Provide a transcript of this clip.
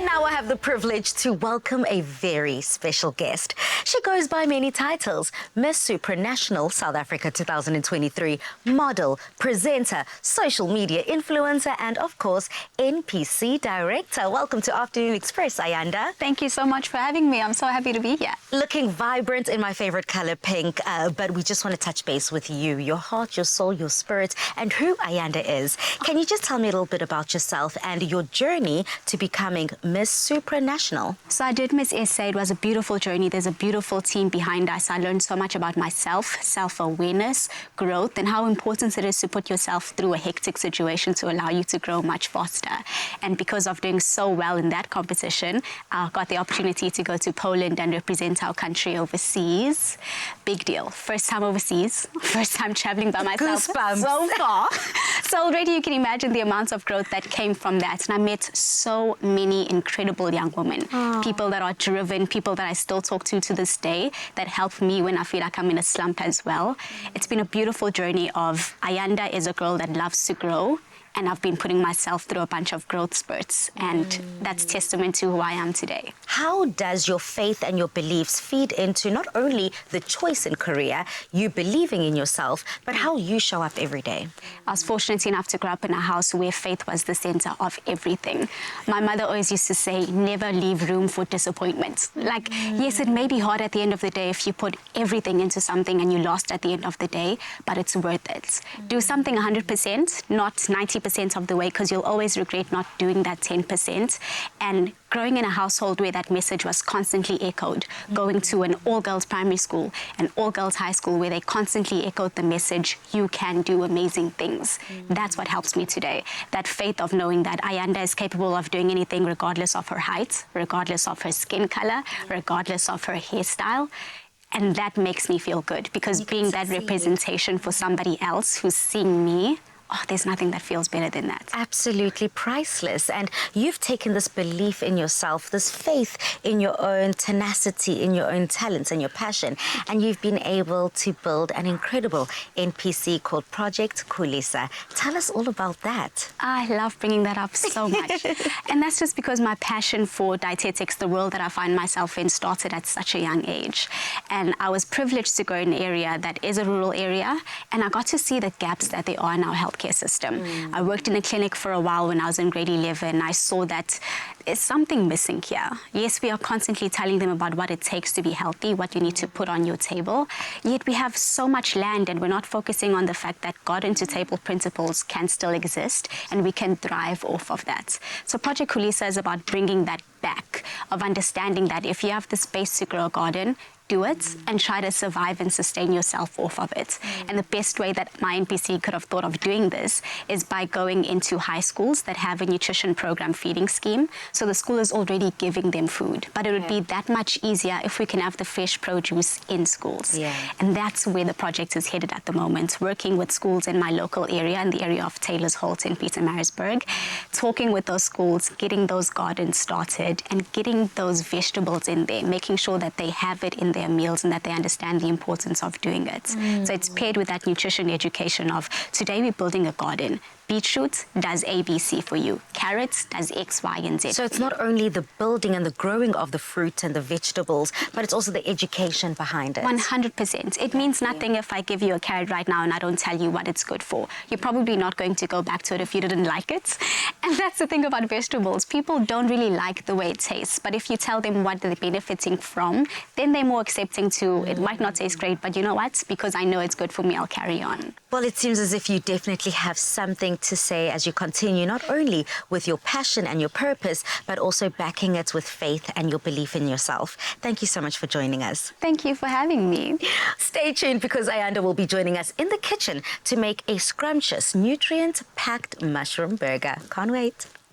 now I have the privilege to welcome a very special guest. She goes by many titles: Miss Supranational South Africa 2023, model, presenter, social media influencer, and of course, NPC director. Welcome to Afternoon Express, Ayanda. Thank you so much for having me. I'm so happy to be here. Looking vibrant in my favorite color, pink, but we just want to touch base with you, your heart, your soul, your spirit, and who Ayanda is. Can you just tell me a little bit about yourself and your journey to becoming Miss Supranational? So I did Miss SA. It was a beautiful journey. There's a beautiful team behind us. I learned so much about myself, self-awareness, growth, and how important it is to put yourself through a hectic situation to allow you to grow much faster. And because of doing so well in that competition, I got the opportunity to go to Poland and represent our country overseas. Big deal. First time overseas, first time traveling by myself Goosebumps. so far. So already you can imagine the amount of growth that came from that. And I met so many incredible young women, people that are driven, people that I still talk to this day, that help me when I feel like I'm in a slump as well. It's been a beautiful journey of Ayanda is a girl that loves to grow, and I've been putting myself through a bunch of growth spurts, and that's testament to who I am today. How does your faith and your beliefs feed into not only the choice in career, you believing in yourself, but how you show up every day? I was fortunate enough to grow up in a house where faith was the center of everything. My mother always used to say, never leave room for disappointment. Like, yes, it may be hard at the end of the day if you put everything into something and you lost at the end of the day, but it's worth it. Do something 100%, not 90% of the way, because you'll always regret not doing that 10%. And growing in a household where that message was constantly echoed, going to an all-girls primary school, an all-girls high school where they constantly echoed the message, you can do amazing things. That's what helps me today. That faith of knowing that Ayanda is capable of doing anything regardless of her height, regardless of her skin color, regardless of her hairstyle. And that makes me feel good, because being that representation for somebody else who's seeing me, oh, there's nothing that feels better than that. Absolutely priceless. And you've taken this belief in yourself, this faith in your own tenacity, in your own talents and your passion, and you've been able to build an incredible NPC called Project Khulisa. Tell us all about that. I love bringing that up so much. And that's just because my passion for dietetics, the world that I find myself in, started at such a young age. And I was privileged to go in an area that is a rural area, and I got to see the gaps that there are in our healthcare system. I worked in a clinic for a while when I was in grade 11. I saw that there's something missing here. Yes, we are constantly telling them about what it takes to be healthy, what you need to put on your table, yet we have so much land and we're not focusing on the fact that garden-to-table principles can still exist and we can thrive off of that. So Project Khulisa is about bringing that back, of understanding that if you have the space to grow a garden, do it and try to survive and sustain yourself off of it. And the best way that my NPC could have thought of doing this is by going into high schools that have a nutrition program feeding scheme. So the school is already giving them food, but it would be that much easier if we can have the fresh produce in schools. And that's where the project is headed at the moment, working with schools in my local area, in the area of Taylor's Holt in Pietermaritzburg, talking with those schools, getting those gardens started and getting those vegetables in there, making sure that they have it in their meals and that they understand the importance of doing it. So it's paired with that nutrition education of, today we're building a garden. Beetroot does ABC for you. Carrots does X, Y, and Z. So it's not only the building and the growing of the fruit and the vegetables, but it's also the education behind it. 100%. It means nothing if I give you a carrot right now and I don't tell you what it's good for. You're probably not going to go back to it if you didn't like it. And that's the thing about vegetables. People don't really like the way it tastes, but if you tell them what they're benefiting from, then they're more accepting to, it might not taste great, but you know what? Because I know it's good for me, I'll carry on. Well, it seems as if you definitely have something to say as you continue, not only with your passion and your purpose, but also backing it with faith and your belief in yourself. Thank you so much for joining us. Thank you for having me. Stay tuned, because Ayanda will be joining us in the kitchen to make a scrumptious, nutrient-packed mushroom burger. Can't wait.